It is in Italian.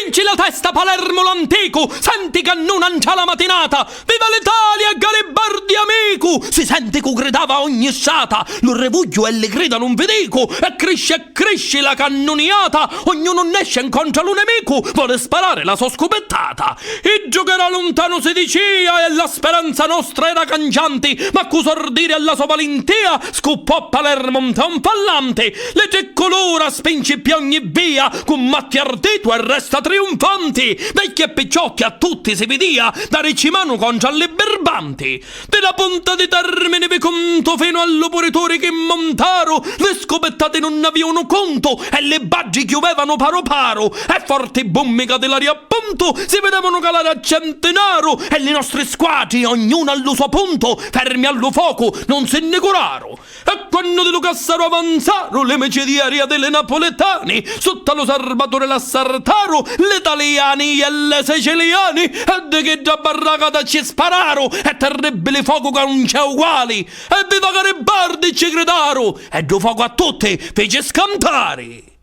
Vinci la testa, Palermo l'antico, senti che non ancia la mattinata, viva l'Italia, Garibaldi amico, si sente che gridava ogni sciata, lo revuglio e le grida non vi dico, e cresce la cannoniata, ognuno esce incontra un nemico, vuole sparare la sua scopettata. Il giocherà lontano si dicea, e la speranza nostra era cangiante, ma cusordire alla sua valentia, scoppò a Palermo un fallante, le tricolora spinge più ogni via, con matti ardito e resta trionfanti, vecchi e picciotti a tutti si vedia, dare mano contro alle berbanti. Della punta di Termini vi conto fino all'operatori che montaro, le scopettate non avevano conto, e le baggi chiudevano paro paro, e forti bommica dell'aria appunto si vedevano calare a centenaro, e le nostre squadre, ognuna al suo punto, fermi allo fuoco, non se ne curaro. E quando di Lucassaro avanzaro, le mecidiarie delle napoletani, sotto lo serbatore la sartaro, le italiani e le siciliani, e di che già barracata ci spararo, e terribile fuoco che non c'è uguali, e viva Garibaldi ci gridaro, e do fuoco a tutti fece scantare.